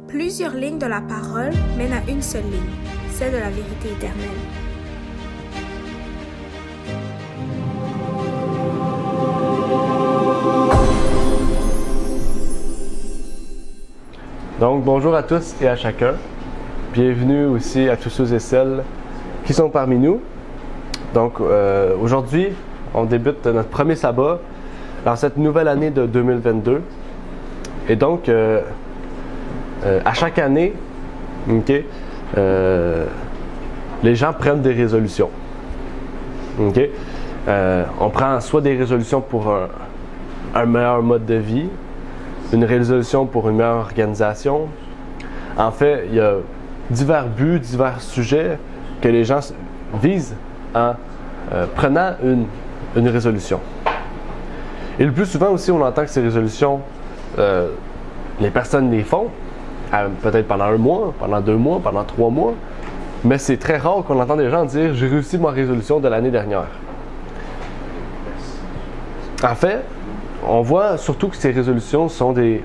Plusieurs lignes de la parole mènent à une seule ligne, celle de la vérité éternelle. Donc, bonjour à tous et à chacun. Bienvenue aussi à tous ceux et celles qui sont parmi nous. Donc, aujourd'hui, on débute notre premier sabbat dans cette nouvelle année de 2022. Et donc, à chaque année, les gens prennent des résolutions. On prend soit des résolutions pour un meilleur mode de vie, une résolution pour une meilleure organisation. En fait, il y a divers buts, divers sujets que les gens visent en prenant une résolution. Et le plus souvent aussi, on entend que ces résolutions, les personnes les font, peut-être pendant 1 mois, pendant 2 mois, pendant 3 mois, mais c'est très rare qu'on entend des gens dire « j'ai réussi ma résolution de l'année dernière ». En fait, on voit surtout que ces résolutions sont dites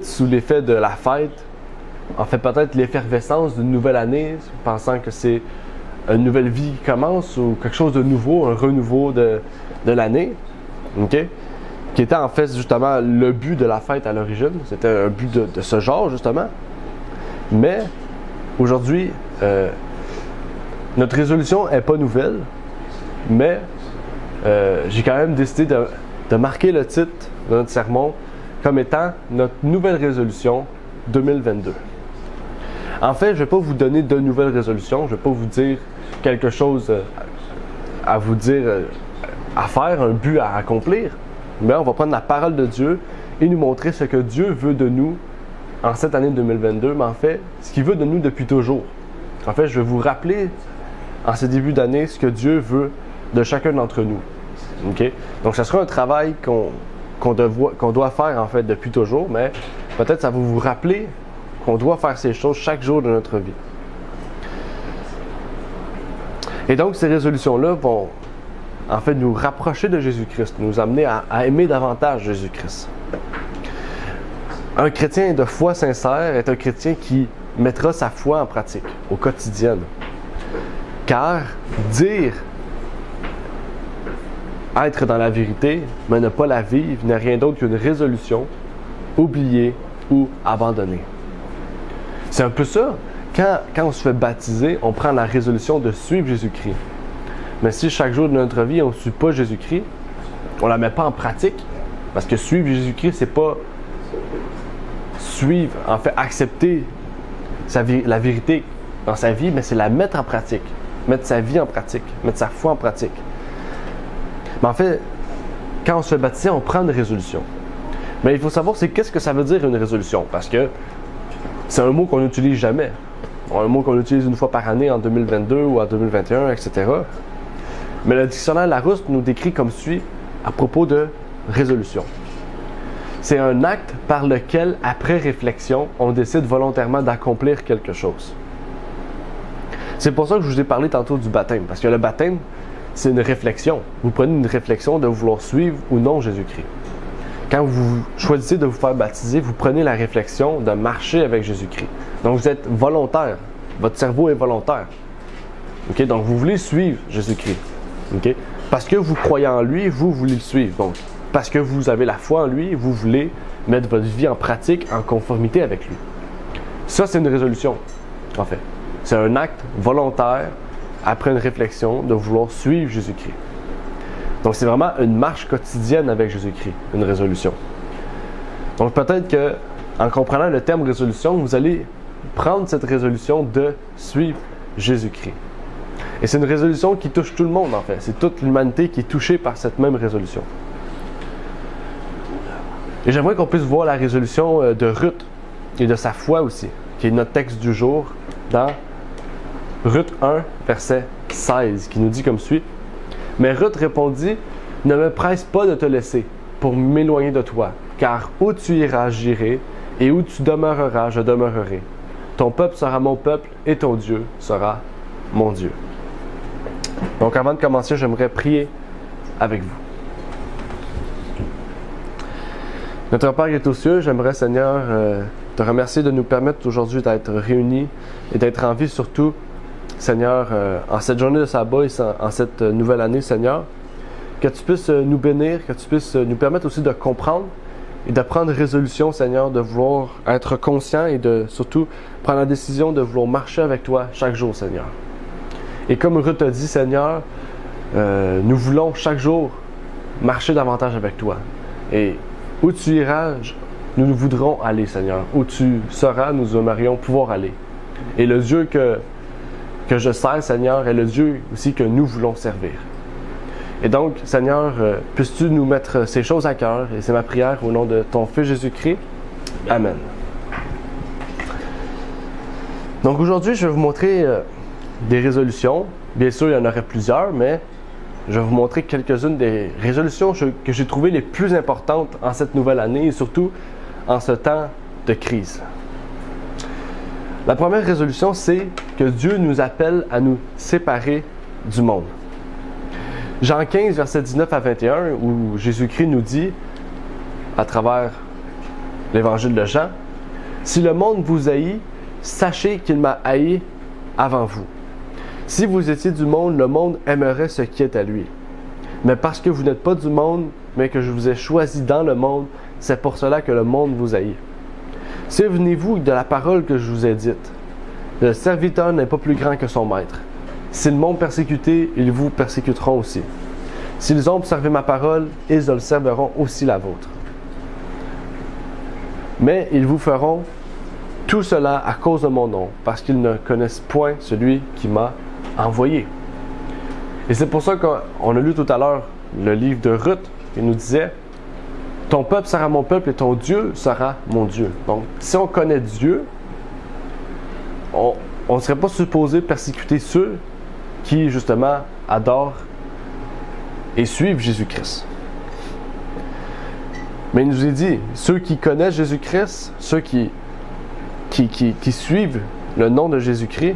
sous l'effet de la fête, en fait peut-être l'effervescence d'une nouvelle année, pensant que c'est une nouvelle vie qui commence ou quelque chose de nouveau, un renouveau de l'année, qui était en fait justement le but de la fête à l'origine. C'était un but de ce genre justement. Mais aujourd'hui, notre résolution n'est pas nouvelle, mais j'ai quand même décidé de marquer le titre de notre sermon comme étant notre nouvelle résolution 2022. En fait, je ne vais pas vous donner de nouvelles résolutions, je ne vais pas vous dire quelque chose à vous dire, à faire, un but à accomplir, mais on va prendre la parole de Dieu et nous montrer ce que Dieu veut de nous en cette année 2022, mais en fait, ce qu'il veut de nous depuis toujours. En fait, je vais vous rappeler en ce début d'année ce que Dieu veut de chacun d'entre nous. Donc, ce sera un travail qu'on doit faire en fait depuis toujours, mais peut-être ça va vous rappeler qu'on doit faire ces choses chaque jour de notre vie. Et donc, ces résolutions-là vont en fait nous rapprocher de Jésus-Christ, nous amener à aimer davantage Jésus-Christ. Un chrétien de foi sincère est un chrétien qui mettra sa foi en pratique au quotidien. Car dire être dans la vérité, mais ne pas la vivre, n'est rien d'autre qu'une résolution oubliée ou abandonnée. C'est un peu ça. Quand on se fait baptiser, on prend la résolution de suivre Jésus-Christ. Mais si chaque jour de notre vie, on ne suit pas Jésus-Christ, on ne la met pas en pratique, parce que suivre Jésus-Christ, c'est pas suivre, en fait, accepter la vérité dans sa vie, mais c'est la mettre en pratique, mettre sa vie en pratique, mettre sa foi en pratique. Mais en fait, quand on se fait baptiser, on prend une résolution. Mais il faut savoir, qu'est-ce que ça veut dire une résolution? Parce que c'est un mot qu'on n'utilise jamais. Un mot qu'on utilise une fois par année en 2022 ou en 2021, etc. Mais le dictionnaire Larousse nous décrit comme suit à propos de résolution. C'est un acte par lequel, après réflexion, on décide volontairement d'accomplir quelque chose. C'est pour ça que je vous ai parlé tantôt du baptême, parce que le baptême, c'est une réflexion. Vous prenez une réflexion de vouloir suivre ou non Jésus-Christ. Quand vous choisissez de vous faire baptiser, vous prenez la réflexion de marcher avec Jésus-Christ. Donc vous êtes volontaire. Votre cerveau est volontaire. Donc vous voulez suivre Jésus-Christ. Parce que vous croyez en lui, vous voulez le suivre. Donc, parce que vous avez la foi en lui, vous voulez mettre votre vie en pratique, en conformité avec lui. Ça, c'est une résolution, en fait. C'est un acte volontaire, après une réflexion, de vouloir suivre Jésus-Christ. Donc, c'est vraiment une marche quotidienne avec Jésus-Christ, une résolution. Donc, peut-être que, en comprenant le terme résolution, vous allez prendre cette résolution de suivre Jésus-Christ. Et c'est une résolution qui touche tout le monde, en fait. C'est toute l'humanité qui est touchée par cette même résolution. Et j'aimerais qu'on puisse voir la résolution de Ruth et de sa foi aussi, qui est notre texte du jour dans Ruth 1, verset 16, qui nous dit comme suit. « Mais Ruth répondit, « Ne me presse pas de te laisser pour m'éloigner de toi, car où tu iras, j'irai, et où tu demeureras, je demeurerai. Ton peuple sera mon peuple, et ton Dieu sera mon Dieu. » Donc avant de commencer, j'aimerais prier avec vous. Notre Père qui est aux cieux, j'aimerais, Seigneur, te remercier de nous permettre aujourd'hui d'être réunis et d'être en vie surtout, Seigneur, en cette journée de sabbat et en cette nouvelle année, Seigneur. Que tu puisses nous bénir, que tu puisses nous permettre aussi de comprendre et de prendre résolution, Seigneur, de vouloir être conscient et de surtout prendre la décision de vouloir marcher avec toi chaque jour, Seigneur. Et comme Ruth a dit, Seigneur, nous voulons chaque jour marcher davantage avec toi. Et où tu iras, nous voudrons aller, Seigneur. Où tu seras, nous aimerions pouvoir aller. Et le Dieu que je sers, Seigneur, est le Dieu aussi que nous voulons servir. Et donc, Seigneur, puisses-tu nous mettre ces choses à cœur, et c'est ma prière au nom de ton Fils Jésus-Christ. Amen. Donc aujourd'hui, je vais vous montrer des résolutions. Bien sûr, il y en aurait plusieurs, mais je vais vous montrer quelques-unes des résolutions que j'ai trouvées les plus importantes en cette nouvelle année et surtout en ce temps de crise. La première résolution, c'est que Dieu nous appelle à nous séparer du monde. Jean 15, versets 19 à 21, où Jésus-Christ nous dit, à travers l'évangile de Jean, « Si le monde vous haït, sachez qu'il m'a haï avant vous. Si vous étiez du monde, le monde aimerait ce qui est à lui. Mais parce que vous n'êtes pas du monde, mais que je vous ai choisi dans le monde, c'est pour cela que le monde vous haït. Souvenez-vous de la parole que je vous ai dite. Le serviteur n'est pas plus grand que son maître. S'ils m'ont persécuté, ils vous persécuteront aussi. S'ils ont observé ma parole, ils observeront aussi la vôtre. Mais ils vous feront tout cela à cause de mon nom, parce qu'ils ne connaissent point celui qui m'a envoyé. » Et c'est pour ça qu'on a lu tout à l'heure le livre de Ruth, qui nous disait « Ton peuple sera mon peuple et ton Dieu sera mon Dieu. » Donc, si on connaît Dieu, on ne serait pas supposé persécuter ceux qui, justement, adorent et suivent Jésus-Christ. Mais il nous a dit, ceux qui connaissent Jésus-Christ, ceux qui suivent le nom de Jésus-Christ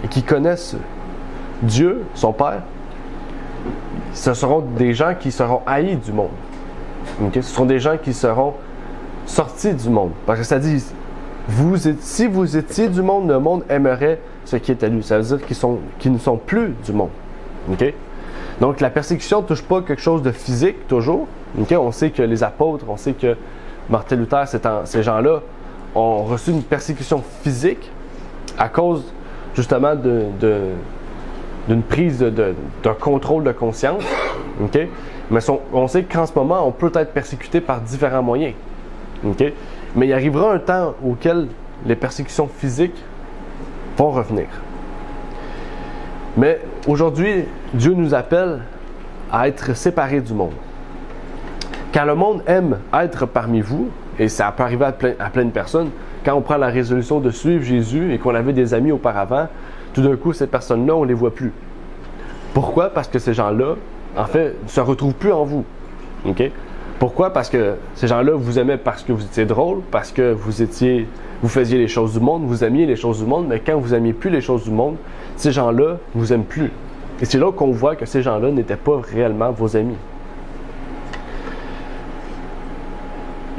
et qui connaissent Dieu, son Père, ce seront des gens qui seront haïs du monde. Okay? Ce seront des gens qui seront sortis du monde. Parce que ça dit, si vous étiez du monde, le monde aimerait ce qui est à lui. Ça veut dire qu'ils ne sont plus du monde. Okay? Donc la persécution ne touche pas quelque chose de physique toujours. Okay? On sait que les apôtres, on sait que Martin Luther, ces gens-là, ont reçu une persécution physique à cause justement d'une prise d'un contrôle de conscience. Okay? Mais on sait qu'en ce moment, on peut être persécuté par différents moyens. Okay? Mais il arrivera un temps auquel les persécutions physiques vont revenir. Mais aujourd'hui, Dieu nous appelle à être séparés du monde. Quand le monde aime être parmi vous, et ça peut arriver à plein de personnes, quand on prend la résolution de suivre Jésus et qu'on avait des amis auparavant, tout d'un coup, ces personnes-là, on ne les voit plus. Pourquoi? Parce que ces gens-là, en fait, ne se retrouvent plus en vous. Okay? Pourquoi? Parce que ces gens-là vous aimaient parce que vous étiez drôle, parce que vous faisiez les choses du monde, vous aimiez les choses du monde, mais quand vous n'aimiez plus les choses du monde, ces gens-là ne vous aiment plus. Et c'est là qu'on voit que ces gens-là n'étaient pas réellement vos amis.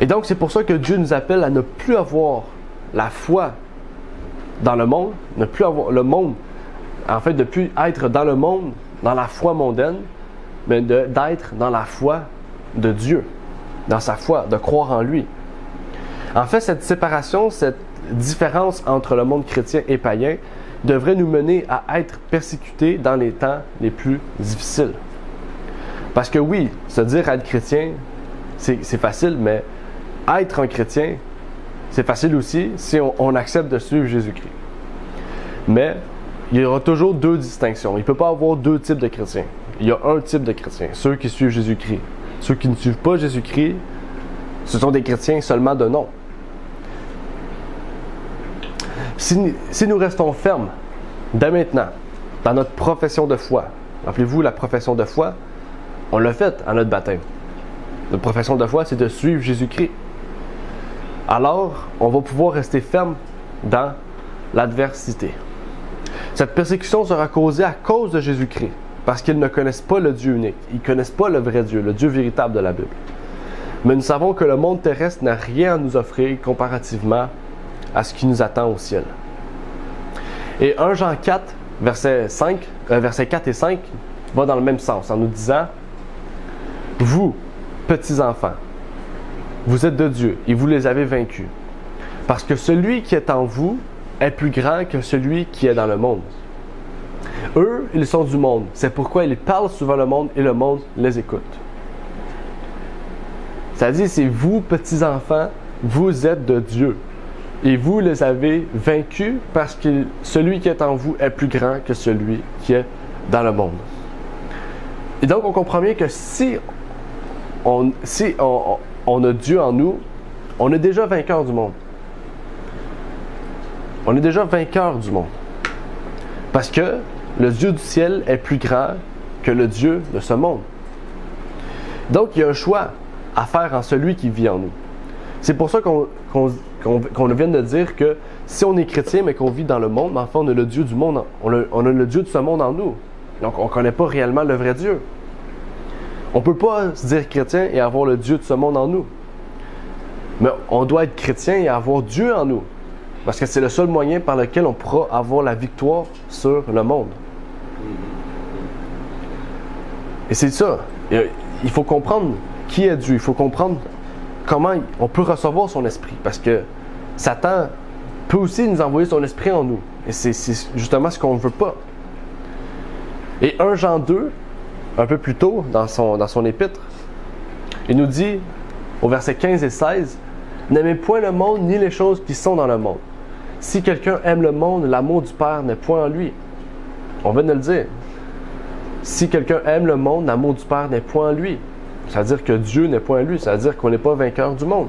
Et donc, c'est pour ça que Dieu nous appelle à ne plus avoir la foi dans le monde, ne plus avoir le monde, en fait, de ne plus être dans le monde, dans la foi mondaine, mais d'être dans la foi de Dieu, dans sa foi, de croire en lui. En fait, cette séparation, cette différence entre le monde chrétien et païen devrait nous mener à être persécutés dans les temps les plus difficiles. Parce que oui, se dire être chrétien, c'est facile, mais être un chrétien, c'est facile aussi si on accepte de suivre Jésus-Christ. Mais il y aura toujours deux distinctions. Il ne peut pas y avoir deux types de chrétiens. Il y a un type de chrétiens, ceux qui suivent Jésus-Christ. Ceux qui ne suivent pas Jésus-Christ, ce sont des chrétiens seulement de nom. Si nous restons fermes dès maintenant dans notre profession de foi, rappelez-vous la profession de foi, on l'a faite à notre baptême. Notre profession de foi, c'est de suivre Jésus-Christ. Alors, on va pouvoir rester ferme dans l'adversité. Cette persécution sera causée à cause de Jésus-Christ, parce qu'ils ne connaissent pas le Dieu unique. Ils ne connaissent pas le vrai Dieu, le Dieu véritable de la Bible. Mais nous savons que le monde terrestre n'a rien à nous offrir comparativement à ce qui nous attend au ciel. Et 1 Jean 4, versets 4 et 5, va dans le même sens, en nous disant « Vous, petits enfants, vous êtes de Dieu et vous les avez vaincus, parce que celui qui est en vous est plus grand que celui qui est dans le monde. Eux, ils sont du monde, c'est pourquoi ils parlent souvent le monde et le monde les écoute. » C'est-à-dire, c'est vous, petits enfants, vous êtes de Dieu. Et vous les avez vaincus parce que celui qui est en vous est plus grand que celui qui est dans le monde. Et donc, on comprend bien que si on a Dieu en nous, on est déjà vainqueur du monde. On est déjà vainqueur du monde. Parce que le Dieu du ciel est plus grand que le Dieu de ce monde. Donc, il y a un choix à faire en celui qui vit en nous. C'est pour ça qu'on vient de dire que si on est chrétien mais qu'on vit dans le monde, en fait, on a le Dieu du monde, on a le Dieu de ce monde en nous. Donc, on ne connaît pas réellement le vrai Dieu. On ne peut pas se dire chrétien et avoir le Dieu de ce monde en nous. Mais on doit être chrétien et avoir Dieu en nous. Parce que c'est le seul moyen par lequel on pourra avoir la victoire sur le monde. Et c'est ça. Il faut comprendre qui est Dieu. Il faut comprendre comment on peut recevoir son esprit. Parce que Satan peut aussi nous envoyer son esprit en nous. Et c'est justement ce qu'on ne veut pas. Et 1 Jean 2, un peu plus tôt dans son épître, il nous dit au verset 15 et 16, « N'aimez point le monde ni les choses qui sont dans le monde. Si quelqu'un aime le monde, l'amour du Père n'est point en lui. » On vient de le dire. Si quelqu'un aime le monde, l'amour du Père n'est point en lui. C'est-à-dire que Dieu n'est point en lui. C'est-à-dire qu'on n'est pas vainqueur du monde.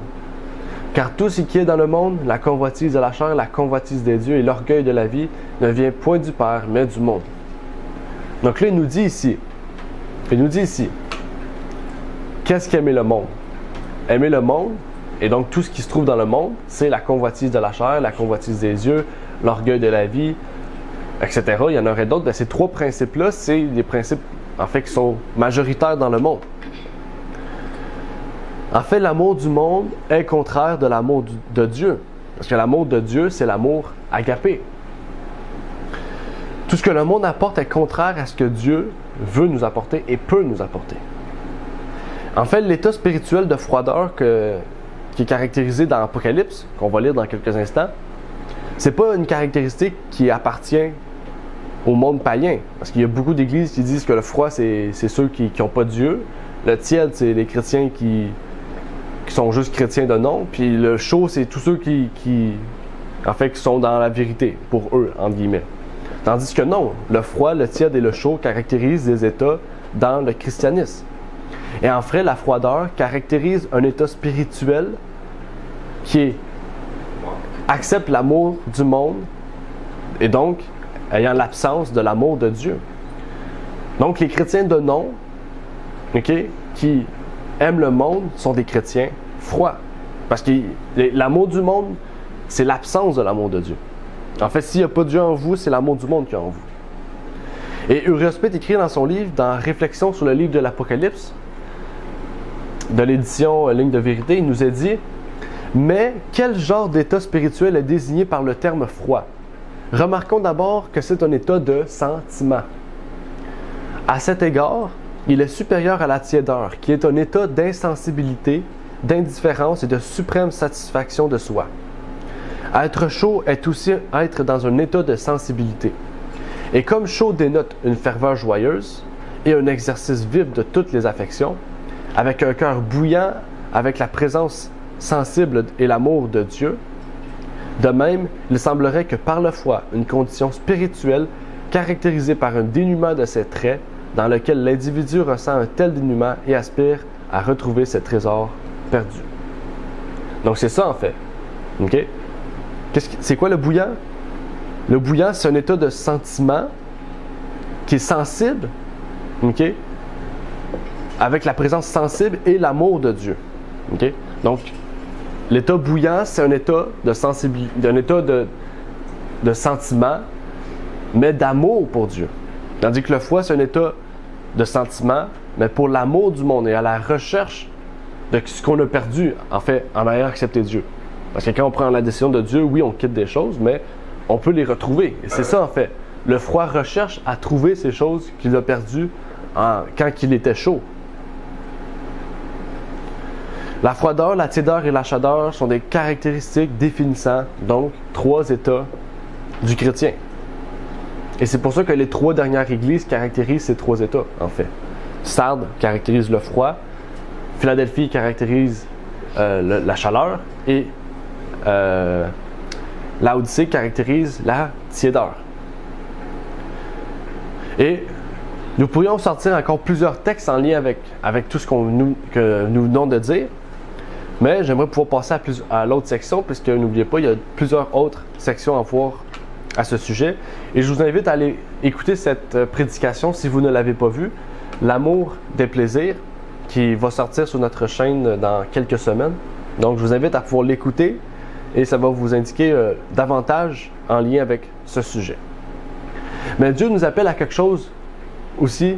Car tout ce qui est dans le monde, la convoitise de la chair, la convoitise des dieux et l'orgueil de la vie, ne vient point du Père, mais du monde. Donc là, il nous dit ici, qu'est-ce qu'aimer le monde? Aimer le monde, et donc tout ce qui se trouve dans le monde, c'est la convoitise de la chair, la convoitise des yeux, l'orgueil de la vie, etc. Il y en aurait d'autres. Ces trois principes-là, c'est des principes, en fait, qui sont majoritaires dans le monde. En fait, l'amour du monde est contraire de l'amour de Dieu. Parce que l'amour de Dieu, c'est l'amour agapé. Tout ce que le monde apporte est contraire à ce que Dieu veut nous apporter et peut nous apporter. En fait, l'état spirituel de froideur qui est caractérisé dans l'Apocalypse, qu'on va lire dans quelques instants, c'est pas une caractéristique qui appartient au monde païen. Parce qu'il y a beaucoup d'églises qui disent que le froid, c'est ceux qui n'ont pas Dieu. Le tiède, c'est les chrétiens qui sont juste chrétiens de nom. Puis le chaud, c'est tous ceux qui sont dans la vérité, pour eux, entre guillemets. Tandis que non, le froid, le tiède et le chaud caractérisent des états dans le christianisme. Et en fait, la froideur caractérise un état spirituel qui accepte l'amour du monde et donc ayant l'absence de l'amour de Dieu. Donc les chrétiens de nom, qui aiment le monde, sont des chrétiens froids. Parce que l'amour du monde, c'est l'absence de l'amour de Dieu. En fait, s'il n'y a pas Dieu en vous, c'est l'amour du monde qui est en vous. Et Uriel Smith écrit dans son livre, dans Réflexion sur le livre de l'Apocalypse, de l'édition Ligne de vérité, il nous a dit « Mais quel genre d'état spirituel est désigné par le terme froid? Remarquons d'abord que c'est un état de sentiment. À cet égard, il est supérieur à la tiédeur, qui est un état d'insensibilité, d'indifférence et de suprême satisfaction de soi. Être chaud est aussi être dans un état de sensibilité. Et comme chaud dénote une ferveur joyeuse et un exercice vif de toutes les affections, avec un cœur bouillant, avec la présence sensible et l'amour de Dieu, de même, il semblerait que par le froid, une condition spirituelle caractérisée par un dénuement de ses traits, dans lequel l'individu ressent un tel dénuement et aspire à retrouver ses trésors perdus. Donc c'est ça en fait. OK? C'est quoi le bouillant? Le bouillant, c'est un état de sentiment qui est sensible, OK? Avec la présence sensible et l'amour de Dieu. OK? Donc, l'état bouillant, c'est un état de sensibilité, un état de sentiment, mais d'amour pour Dieu. Tandis que le froid, c'est un état de sentiment, mais pour l'amour du monde et à la recherche de ce qu'on a perdu, en fait, en ayant accepté Dieu. Parce que quand on prend la décision de Dieu, oui, on quitte des choses, mais on peut les retrouver. Et c'est ça, en fait. Le froid recherche à trouver ces choses qu'il a perdues quand il était chaud. La froideur, la tiédeur et la chaleur sont des caractéristiques définissant, donc, 3 états du chrétien. Et c'est pour ça que les 3 dernières églises caractérisent ces 3 états, en fait. Sardes caractérise le froid, Philadelphie caractérise la chaleur et Laodicée caractérise la tiédeur. Et nous pourrions sortir encore plusieurs textes en lien avec tout ce que nous venons de dire, mais j'aimerais pouvoir passer à l'autre section, puisque n'oubliez pas, il y a plusieurs autres sections à voir à ce sujet. Et je vous invite à aller écouter cette prédication si vous ne l'avez pas vue, L'amour des plaisirs, qui va sortir sur notre chaîne dans quelques semaines. Donc je vous invite à pouvoir l'écouter et ça va vous indiquer davantage en lien avec ce sujet. Mais Dieu nous appelle à quelque chose aussi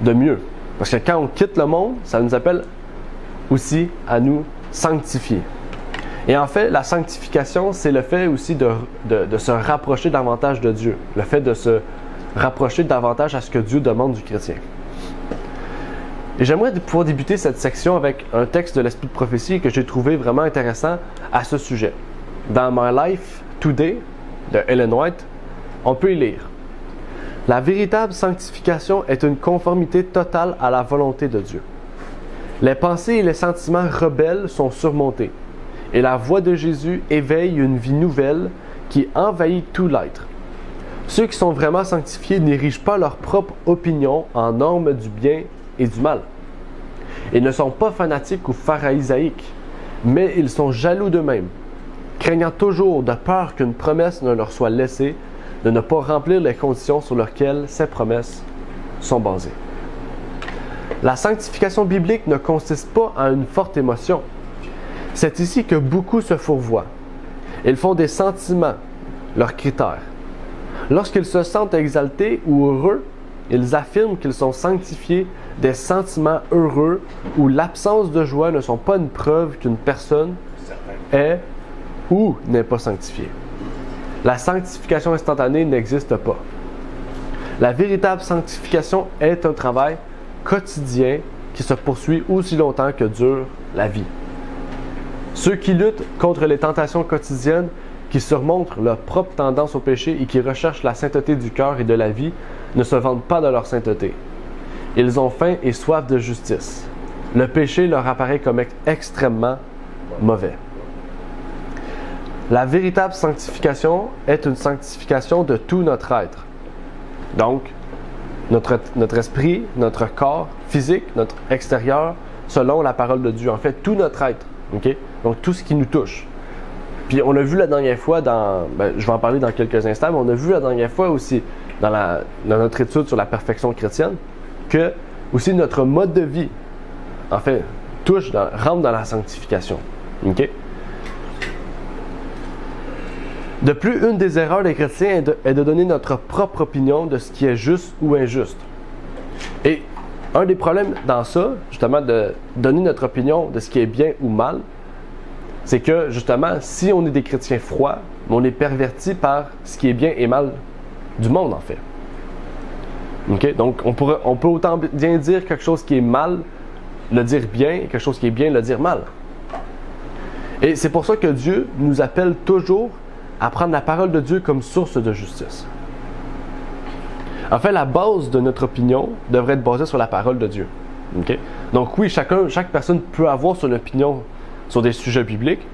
de mieux. Parce que quand on quitte le monde, ça nous appelle aussi à nous sanctifier. Et en fait, la sanctification, c'est le fait aussi de se rapprocher davantage de Dieu. Le fait de se rapprocher davantage à ce que Dieu demande du chrétien. Et j'aimerais pouvoir débuter cette section avec un texte de l'Esprit de prophétie que j'ai trouvé vraiment intéressant à ce sujet. Dans My Life Today de Ellen White, on peut y lire: La véritable sanctification est une conformité totale à la volonté de Dieu. Les pensées et les sentiments rebelles sont surmontés, et la voix de Jésus éveille une vie nouvelle qui envahit tout l'être. Ceux qui sont vraiment sanctifiés n'érigent pas leur propre opinion en normes du bien et du mal. Ils ne sont pas fanatiques ou pharisaïques, mais ils sont jaloux d'eux-mêmes, craignant toujours, de peur qu'une promesse ne leur soit laissée, de ne pas remplir les conditions sur lesquelles ces promesses sont basées. La sanctification biblique ne consiste pas en une forte émotion. C'est ici que beaucoup se fourvoient. Ils font des sentiments leurs critères. Lorsqu'ils se sentent exaltés ou heureux, ils affirment qu'ils sont sanctifiés. Des sentiments heureux ou l'absence de joie ne sont pas une preuve qu'une personne est ou n'est pas sanctifiée. La sanctification instantanée n'existe pas. La véritable sanctification est un travail quotidien qui se poursuit aussi longtemps que dure la vie. Ceux qui luttent contre les tentations quotidiennes, qui surmontent leur propre tendance au péché et qui recherchent la sainteté du cœur et de la vie, ne se vantent pas de leur sainteté. Ils ont faim et soif de justice. Le péché leur apparaît comme extrêmement mauvais. La véritable sanctification est une sanctification de tout notre être. Donc, notre esprit, notre corps physique, notre extérieur, selon la parole de Dieu. En fait, tout notre être. Okay? Donc, tout ce qui nous touche. Puis, on a vu la dernière fois, je vais en parler dans quelques instants, mais on a vu la dernière fois aussi, dans notre étude sur la perfection chrétienne, que aussi notre mode de vie, en fait, rentre dans la sanctification. Okay? De plus, une des erreurs des chrétiens est de donner notre propre opinion de ce qui est juste ou injuste. Et un des problèmes dans ça, justement, de donner notre opinion de ce qui est bien ou mal, c'est que, justement, si on est des chrétiens froids, on est pervertis par ce qui est bien et mal du monde, en fait. Okay? Donc, on peut autant bien dire quelque chose qui est mal, le dire bien, et quelque chose qui est bien, le dire mal. Et c'est pour ça que Dieu nous appelle toujours à prendre la parole de Dieu comme source de justice. En fait, la base de notre opinion devrait être basée sur la parole de Dieu. Okay? Donc oui, chaque personne peut avoir son opinion sur des sujets bibliques,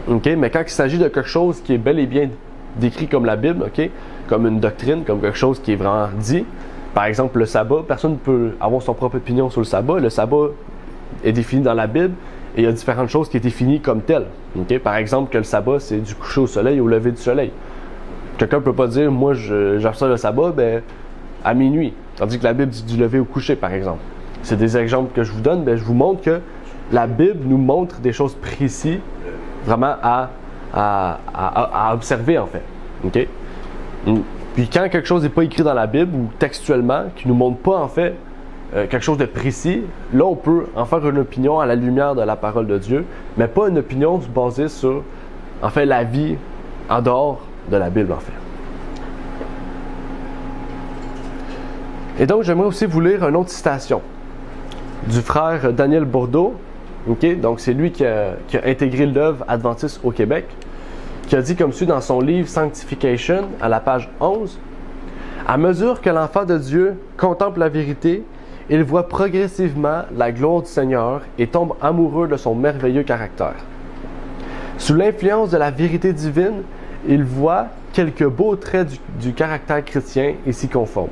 okay? Mais quand il s'agit de quelque chose qui est bel et bien décrit comme la Bible, okay? Comme une doctrine, comme quelque chose qui est vraiment dit, par exemple le sabbat, personne ne peut avoir son propre opinion sur le sabbat. Le sabbat est défini dans la Bible, et il y a différentes choses qui sont définies comme telles. Okay? Par exemple, que le sabbat, c'est du coucher au soleil ou au lever du soleil. Quelqu'un ne peut pas dire, moi, j'observe le sabbat à minuit. Tandis que la Bible dit du lever au coucher, par exemple. C'est des exemples que je vous donne. Je vous montre que la Bible nous montre des choses précises, vraiment à observer, en fait. Okay? Puis quand quelque chose n'est pas écrit dans la Bible ou textuellement, qui ne nous montre pas, en fait, quelque chose de précis, là on peut en faire une opinion à la lumière de la parole de Dieu, mais pas une opinion basée sur en fait la vie en dehors de la Bible en fait. Et donc j'aimerais aussi vous lire une autre citation du frère Daniel Bourdeau, okay? Donc c'est lui qui a intégré l'œuvre adventiste au Québec, qui a dit comme suit dans son livre Sanctification à la page 11: à mesure que l'enfant de Dieu contemple la vérité, il voit progressivement la gloire du Seigneur et tombe amoureux de son merveilleux caractère. Sous l'influence de la vérité divine, il voit quelques beaux traits du caractère chrétien et s'y conforme.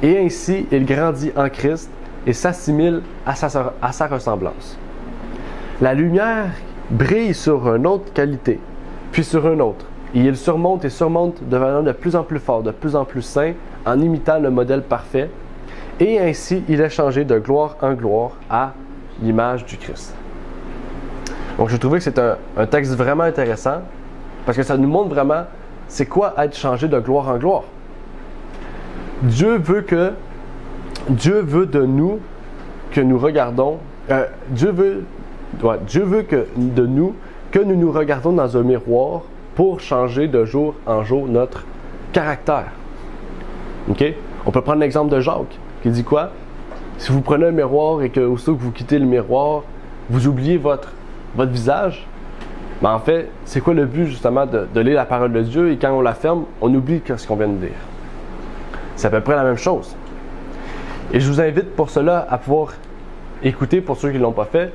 Et ainsi, il grandit en Christ et s'assimile à sa ressemblance. La lumière brille sur une autre qualité, puis sur une autre, et il surmonte et surmonte, devenant de plus en plus fort, de plus en plus saint, en imitant le modèle parfait, et ainsi il est changé de gloire en gloire à l'image du Christ. Donc je trouvais que c'est un texte vraiment intéressant, parce que ça nous montre vraiment c'est quoi être changé de gloire en gloire. Dieu veut de nous que nous regardons, Dieu veut de nous que nous nous regardons dans un miroir pour changer de jour en jour notre caractère. OK? On peut prendre l'exemple de Jacques, qui dit quoi? Si vous prenez un miroir et que aussitôt que vous quittez le miroir, vous oubliez votre visage, ben en fait, c'est quoi le but justement de lire la parole de Dieu et quand on la ferme, on oublie ce qu'on vient de dire. C'est à peu près la même chose. Et je vous invite pour cela à pouvoir écouter, pour ceux qui ne l'ont pas fait,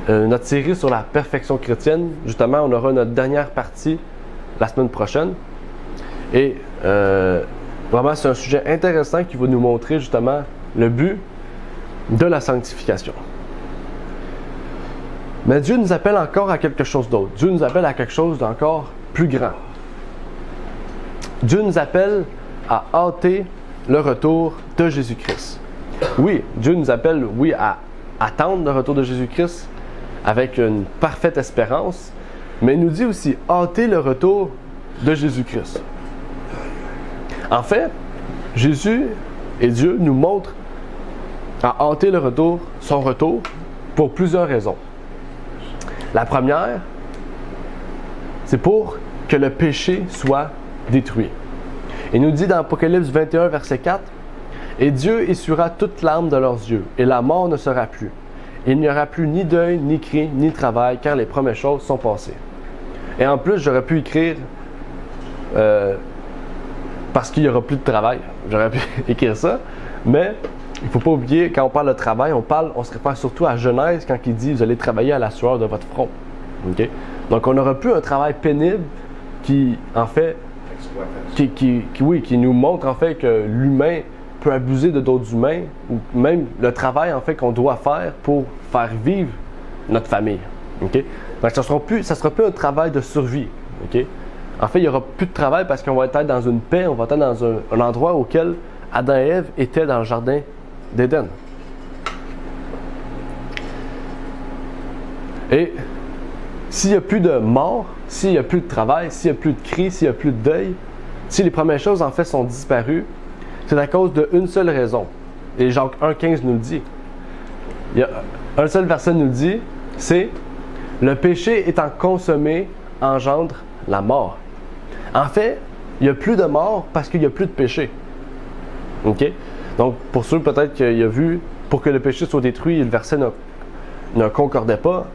notre série sur la perfection chrétienne. Justement, on aura notre dernière partie la semaine prochaine. Et vraiment, c'est un sujet intéressant qui va nous montrer justement le but de la sanctification. Mais Dieu nous appelle encore à quelque chose d'autre. Dieu nous appelle à quelque chose d'encore plus grand. Dieu nous appelle à hâter le retour de Jésus-Christ. Oui, Dieu nous appelle, oui, à attendre le retour de Jésus-Christ avec une parfaite espérance, mais il nous dit aussi hâter le retour de Jésus-Christ. En fait, Jésus et Dieu nous montrent à hâter son retour, pour plusieurs raisons. La première, c'est pour que le péché soit détruit. Il nous dit dans Apocalypse 21, verset 4, « Et Dieu essuiera toute larme de leurs yeux, et la mort ne sera plus. Il n'y aura plus ni deuil, ni cri, ni travail, car les premières choses sont passées. » Et en plus, j'aurais pu écrire parce qu'il n'y aura plus de travail. J'aurais pu écrire ça, mais il ne faut pas oublier, quand on parle de travail, on se réfère surtout à Genèse quand il dit « Vous allez travailler à la sueur de votre front. » Okay? Donc, on n'aura plus un travail pénible qui, en fait, qui nous montre en fait que l'humain peut abuser de d'autres humains, ou même le travail en fait qu'on doit faire pour faire vivre notre famille. Okay? Donc ça sera plus un travail de survie. Okay? En fait, il n'y aura plus de travail parce qu'on va être dans une paix, on va être dans un endroit auquel Adam et Ève étaient dans le jardin d'Éden. Et s'il n'y a plus de mort, s'il n'y a plus de travail, s'il n'y a plus de cris, s'il n'y a plus de deuil, si les premières choses en fait sont disparues, c'est à cause d'une seule raison. Et Jacques 1,15 nous le dit. Il y a un seul verset nous le dit, c'est « Le péché étant consommé engendre la mort ». En fait, il n'y a plus de mort parce qu'il n'y a plus de péché. Okay? Donc, pour ceux peut-être qu'il a vu, pour que le péché soit détruit, le verset ne concordait pas,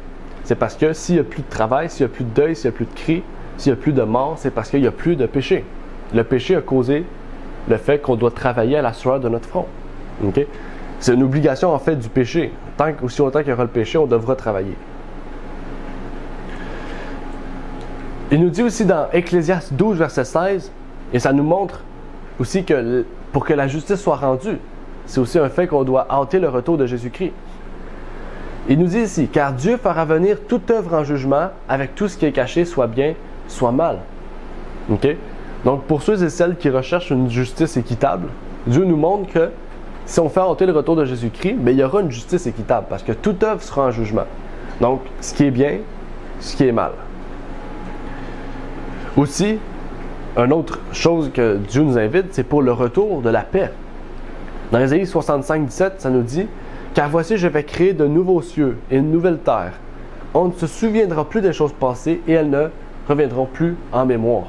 c'est parce que s'il n'y a plus de travail, s'il n'y a plus de deuil, s'il n'y a plus de cris, s'il n'y a plus de mort, c'est parce qu'il n'y a plus de péché. Le péché a causé le fait qu'on doit travailler à la sueur de notre front. Okay? C'est une obligation en fait du péché. Aussi longtemps qu'il y aura le péché, on devra travailler. Il nous dit aussi dans Ecclésiaste 12, verset 16, et ça nous montre aussi que pour que la justice soit rendue, c'est aussi un fait qu'on doit hâter le retour de Jésus-Christ. Il nous dit ici, « Car Dieu fera venir toute œuvre en jugement avec tout ce qui est caché, soit bien, soit mal. » Okay? Donc, pour ceux et celles qui recherchent une justice équitable, Dieu nous montre que si on fait hâter le retour de Jésus-Christ, bien, il y aura une justice équitable parce que toute œuvre sera en jugement. Donc, ce qui est bien, ce qui est mal. Aussi, une autre chose que Dieu nous invite, c'est pour le retour de la paix. Dans Ésaïe 65, 17, ça nous dit « Car voici, je vais créer de nouveaux cieux et une nouvelle terre. On ne se souviendra plus des choses passées et elles ne reviendront plus en mémoire. »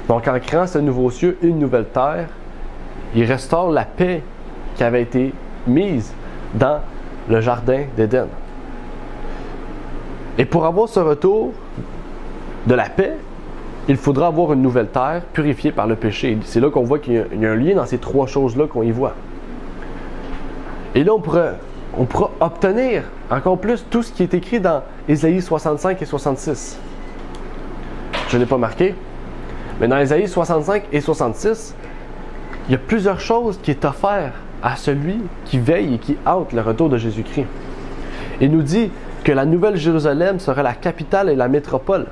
Donc, en créant ce nouveau cieux et une nouvelle terre, il restaure la paix qui avait été mise dans le jardin d'Éden. Et pour avoir ce retour de la paix, il faudra avoir une nouvelle terre purifiée par le péché. C'est là qu'on voit qu'il y a un lien dans ces trois choses-là qu'on y voit. Et là, on pourra obtenir encore plus tout ce qui est écrit dans Ésaïe 65 et 66. Je ne l'ai pas marqué, mais dans Ésaïe 65 et 66, il y a plusieurs choses qui est offert à celui qui veille et qui hâte le retour de Jésus-Christ. Il nous dit que la Nouvelle Jérusalem sera la capitale et la métropole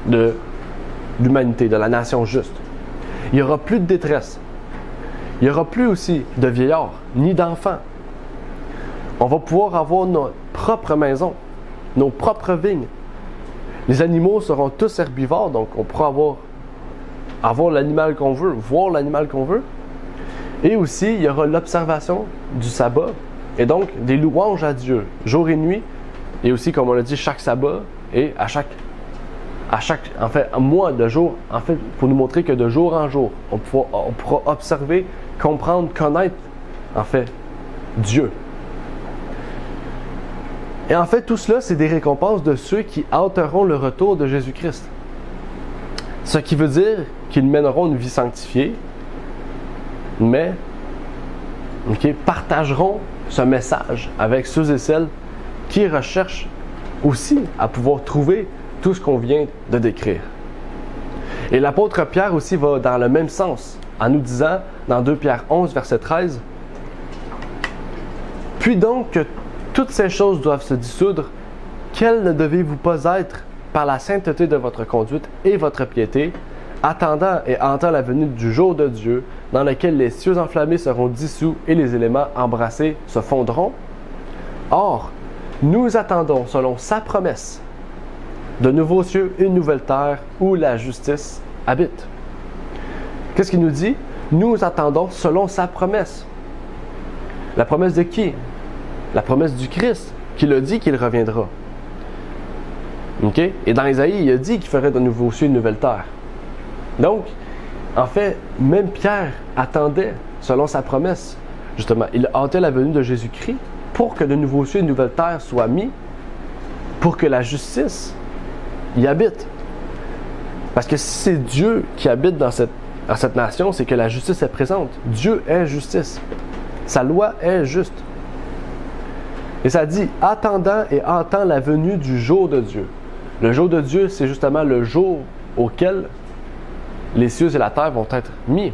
de l'humanité, de la nation juste. Il n'y aura plus de détresse. Il n'y aura plus aussi de vieillards, ni d'enfants. On va pouvoir avoir notre propre maison, nos propres vignes. Les animaux seront tous herbivores, donc on pourra avoir l'animal qu'on veut, voir l'animal qu'on veut. Et aussi, il y aura l'observation du sabbat, et donc des louanges à Dieu, jour et nuit, et aussi, comme on l'a dit, chaque sabbat, et à chaque mois de jour, en fait, pour nous montrer que de jour en jour, on pourra observer, comprendre, connaître, en fait, Dieu. Et en fait, tout cela, c'est des récompenses de ceux qui hâteront le retour de Jésus-Christ. Ce qui veut dire qu'ils mèneront une vie sanctifiée, mais partageront ce message avec ceux et celles qui recherchent aussi à pouvoir trouver tout ce qu'on vient de décrire. Et l'apôtre Pierre aussi va dans le même sens, en nous disant, dans 2 Pierre 11, verset 13, « Puis donc que toutes ces choses doivent se dissoudre, quelles ne devez-vous pas être par la sainteté de votre conduite et votre piété, attendant et hantant la venue du jour de Dieu, dans lequel les cieux enflammés seront dissous et les éléments embrassés se fondront? Or, nous attendons, selon sa promesse, de nouveaux cieux et une nouvelle terre où la justice habite. » Qu'est-ce qu'il nous dit? Nous attendons selon sa promesse. La promesse de qui? La promesse du Christ, qui a dit qu'il reviendra. Okay? Et dans Ésaïe, il a dit qu'il ferait de nouveaux cieux et une nouvelle terre. Donc, en fait, même Pierre attendait, selon sa promesse, justement, il hâtait la venue de Jésus-Christ pour que de nouveaux cieux et une nouvelle terre soient mis, pour que la justice y habite. Parce que si c'est Dieu qui habite dans cette nation, c'est que la justice est présente. Dieu est justice. Sa loi est juste. Et ça dit, attendant et hantant la venue du jour de Dieu. Le jour de Dieu, c'est justement le jour auquel les cieux et la terre vont être mis,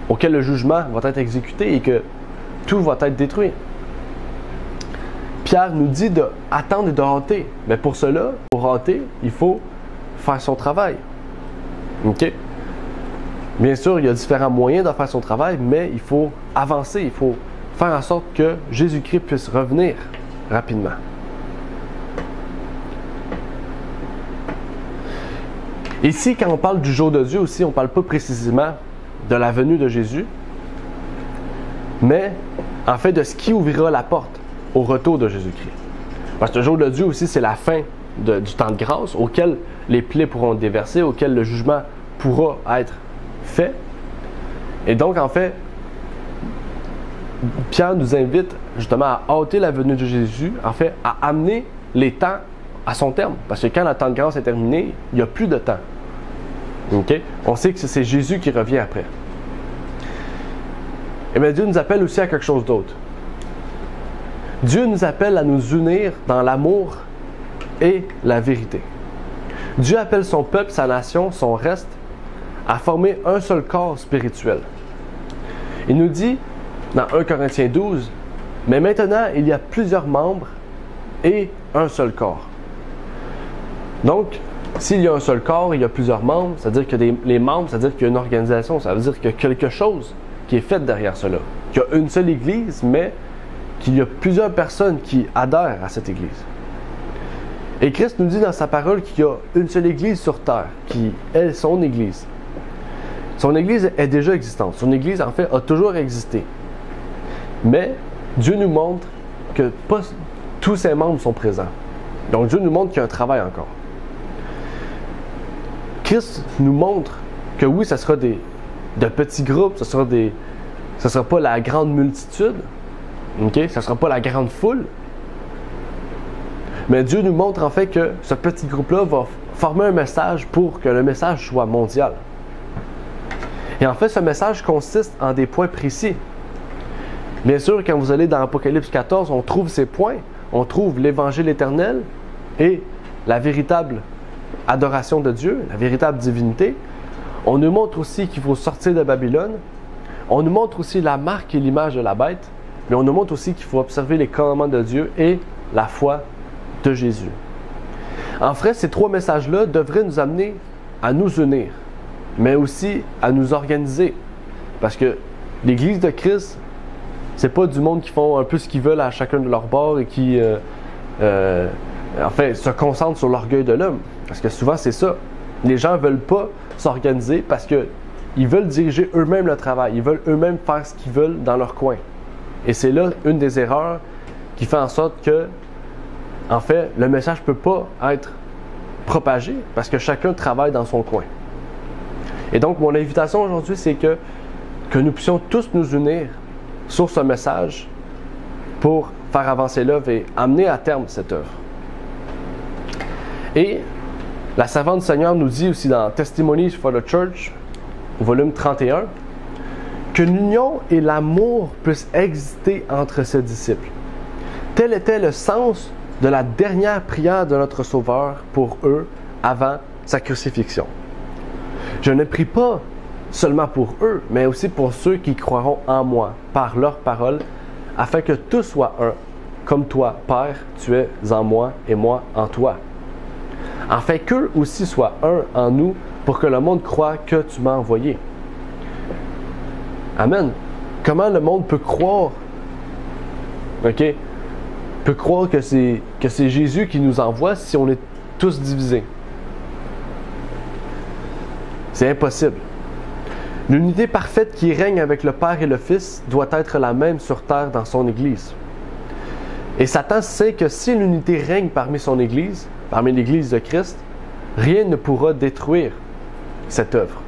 auquel le jugement va être exécuté et que tout va être détruit. Pierre nous dit d'attendre et de hâter. Mais pour cela, pour hâter, il faut faire son travail. OK? Bien sûr, il y a différents moyens de faire son travail, mais il faut avancer, il faut faire en sorte que Jésus-Christ puisse revenir rapidement. Ici, quand on parle du jour de Dieu aussi, on ne parle pas précisément de la venue de Jésus, mais en fait de ce qui ouvrira la porte au retour de Jésus-Christ. Parce que le jour de Dieu aussi, c'est la fin du temps de grâce auquel les plaies pourront être déversées, auquel le jugement pourra être fait. Et donc, en fait, Pierre nous invite justement à hâter la venue de Jésus, en fait, à amener les temps à son terme. Parce que quand le temps de grâce est terminé, il n'y a plus de temps. Okay? On sait que c'est Jésus qui revient après. Et bien, Dieu nous appelle aussi à quelque chose d'autre. Dieu nous appelle à nous unir dans l'amour et la vérité. Dieu appelle son peuple, sa nation, son reste, à former un seul corps spirituel. Il nous dit, dans 1 Corinthiens 12, « Mais maintenant, il y a plusieurs membres et un seul corps. » Donc, s'il y a un seul corps et il y a plusieurs membres, c'est-à-dire que les membres, c'est-à-dire qu'il y a une organisation, ça veut dire qu'il y a quelque chose qui est fait derrière cela. Qu'il y a une seule Église, mais qu'il y a plusieurs personnes qui adhèrent à cette Église. Et Christ nous dit dans sa parole qu'il y a une seule Église sur terre, qui est son Église. Son Église est déjà existante. Son Église, en fait, a toujours existé. Mais Dieu nous montre que pas tous ses membres sont présents. Donc Dieu nous montre qu'il y a un travail encore. Christ nous montre que oui, ça sera de petits groupes, ça sera pas la grande multitude, okay? Ça sera pas la grande foule. Mais Dieu nous montre en fait que ce petit groupe-là va former un message pour que le message soit mondial. Et en fait, ce message consiste en des points précis. Bien sûr, quand vous allez dans Apocalypse 14, on trouve ces points. On trouve l'Évangile éternel et la véritable adoration de Dieu, la véritable divinité. On nous montre aussi qu'il faut sortir de Babylone. On nous montre aussi la marque et l'image de la bête. Mais on nous montre aussi qu'il faut observer les commandements de Dieu et la foi de Jésus. En fait, ces trois messages-là devraient nous amener à nous unir, mais aussi à nous organiser. Parce que l'Église de Christ, c'est pas du monde qui font un peu ce qu'ils veulent à chacun de leur bord et qui, en fait, se concentrent sur l'orgueil de l'homme. Parce que souvent, c'est ça. Les gens ne veulent pas s'organiser parce qu'ils veulent diriger eux-mêmes le travail. Ils veulent eux-mêmes faire ce qu'ils veulent dans leur coin. Et c'est là une des erreurs qui fait en sorte que, en fait, le message ne peut pas être propagé parce que chacun travaille dans son coin. Et donc, mon invitation aujourd'hui, c'est que nous puissions tous nous unir sur ce message pour faire avancer l'œuvre et amener à terme cette œuvre. Et la servante du Seigneur nous dit aussi dans Testimonies for the Church, volume 31, que l'union et l'amour puissent exister entre ses disciples. Tel était le sens de la dernière prière de notre Sauveur pour eux avant sa crucifixion. Je ne prie pas seulement pour eux, mais aussi pour ceux qui croiront en moi par leur parole, afin que tous soient un, comme toi, Père, tu es en moi et moi en toi. Afin qu'eux aussi soient un en nous, pour que le monde croie que tu m'as envoyé. Amen. Comment le monde peut croire, peut croire que c'est Jésus qui nous envoie si on est tous divisés? C'est impossible. L'unité parfaite qui règne avec le Père et le Fils doit être la même sur terre dans son Église. Et Satan sait que si l'unité règne parmi son Église, parmi l'Église de Christ, rien ne pourra détruire cette œuvre.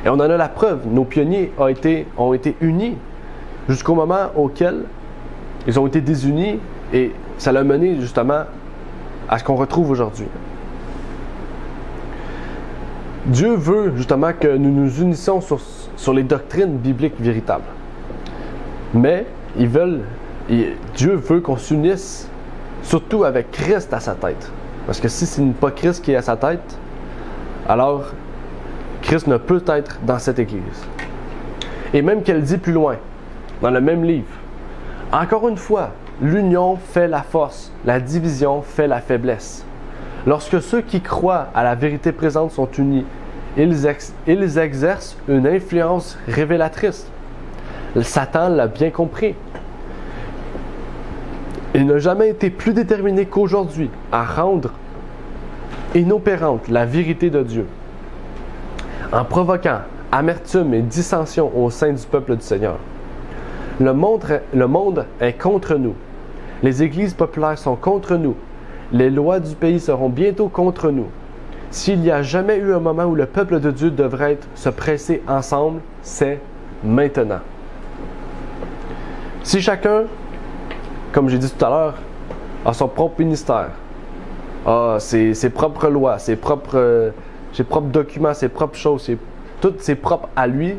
Et on en a la preuve. Nos pionniers ont été unis jusqu'au moment auquel ils ont été désunis et ça l'a mené justement à ce qu'on retrouve aujourd'hui. Dieu veut justement que nous nous unissions sur les doctrines bibliques véritables. Mais Dieu veut qu'on s'unisse surtout avec Christ à sa tête. Parce que si ce n'est pas Christ qui est à sa tête, alors Christ ne peut être dans cette Église. Et même qu'elle dit plus loin, dans le même livre, encore une fois, l'union fait la force, la division fait la faiblesse. Lorsque ceux qui croient à la vérité présente sont unis, ils exercent une influence révélatrice. Satan l'a bien compris. Il n'a jamais été plus déterminé qu'aujourd'hui à rendre inopérante la vérité de Dieu, en provoquant amertume et dissension au sein du peuple du Seigneur. Le monde est contre nous. Les églises populaires sont contre nous. Les lois du pays seront bientôt contre nous. S'il n'y a jamais eu un moment où le peuple de Dieu devrait se presser ensemble, c'est maintenant. Si chacun, comme j'ai dit tout à l'heure, a son propre ministère, a ses propres lois, ses propres documents, ses propres choses, tout c'est propre à lui,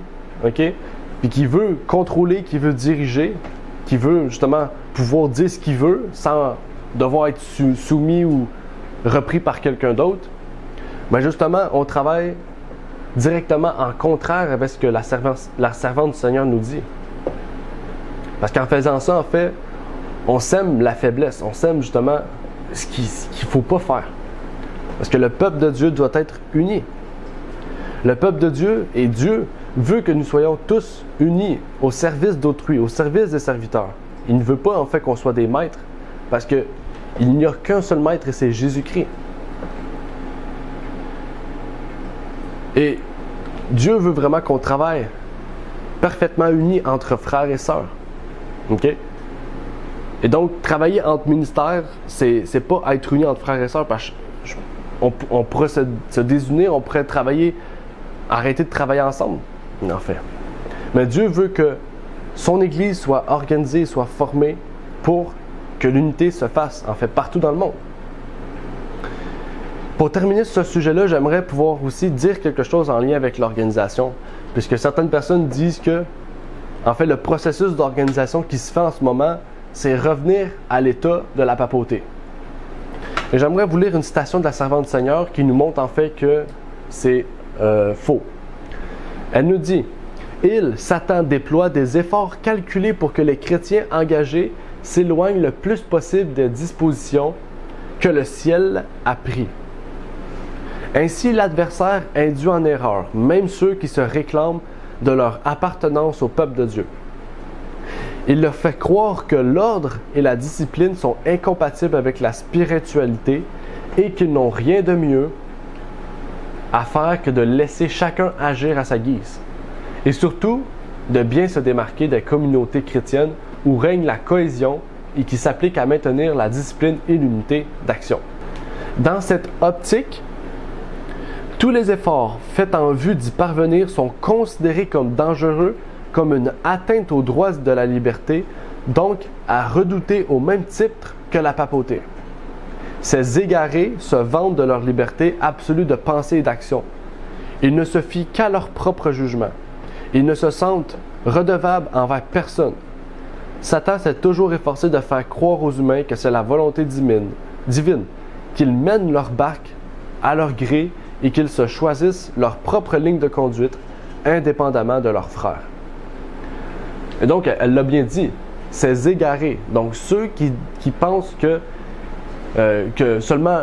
puis qui veut contrôler, qui veut diriger, qui veut justement pouvoir dire ce qu'il veut sans devoir être soumis ou repris par quelqu'un d'autre, mais justement, on travaille directement en contraire avec ce que la servante du Seigneur nous dit. Parce qu'en faisant ça, en fait, on sème la faiblesse, on sème justement ce qu'il ne faut pas faire. Parce que le peuple de Dieu doit être uni. Le peuple de Dieu et Dieu veut que nous soyons tous unis au service d'autrui, au service des serviteurs. Il ne veut pas en fait qu'on soit des maîtres, parce qu'il n'y a qu'un seul maître et c'est Jésus-Christ. Et Dieu veut vraiment qu'on travaille parfaitement unis entre frères et sœurs. OK? Et donc, travailler entre ministères, c'est pas être unis entre frères et sœurs parce qu'on pourrait se désunir, on pourrait arrêter de travailler ensemble, en fait. Mais Dieu veut que son Église soit organisée, soit formée pour que l'unité se fasse, en fait, partout dans le monde. Pour terminer sur ce sujet-là, j'aimerais pouvoir aussi dire quelque chose en lien avec l'organisation, puisque certaines personnes disent que, en fait, le processus d'organisation qui se fait en ce moment, c'est revenir à l'état de la papauté. Et j'aimerais vous lire une citation de la servante du Seigneur qui nous montre en fait que c'est faux. Elle nous dit: « Satan déploie des efforts calculés pour que les chrétiens engagés s'éloignent le plus possible des dispositions que le ciel a prises. Ainsi, l'adversaire induit en erreur, même ceux qui se réclament de leur appartenance au peuple de Dieu. Il leur fait croire que l'ordre et la discipline sont incompatibles avec la spiritualité et qu'ils n'ont rien de mieux à faire que de laisser chacun agir à sa guise. Et surtout, de bien se démarquer des communautés chrétiennes où règne la cohésion et qui s'applique à maintenir la discipline et l'unité d'action. Dans cette optique, tous les efforts faits en vue d'y parvenir sont considérés comme dangereux, comme une atteinte aux droits de la liberté, donc à redouter au même titre que la papauté. Ces égarés se vantent de leur liberté absolue de pensée et d'action. Ils ne se fient qu'à leur propre jugement. Ils ne se sentent redevables envers personne. Satan s'est toujours efforcé de faire croire aux humains que c'est la volonté divine, qu'ils mènent leur barque à leur gré et qu'ils se choisissent leur propre ligne de conduite indépendamment de leurs frères. Et donc, elle l'a bien dit, ces égarés, donc ceux qui pensent que seulement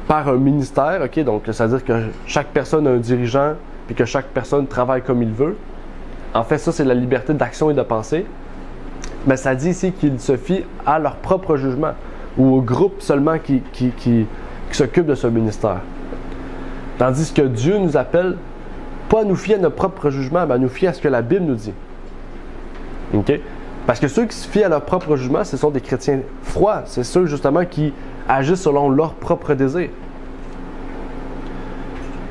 par un ministère, okay, donc c'est-à-dire que chaque personne a un dirigeant et que chaque personne travaille comme il veut, en fait ça c'est la liberté d'action et de pensée, mais ça dit ici qu'ils se fient à leur propre jugement ou au groupe seulement qui s'occupe de ce ministère. Tandis que Dieu nous appelle pas à nous fier à notre propre jugement, mais à nous fier à ce que la Bible nous dit. Okay? Parce que ceux qui se fient à leur propre jugement, ce sont des chrétiens froids. C'est ceux justement qui agissent selon leur propre désir.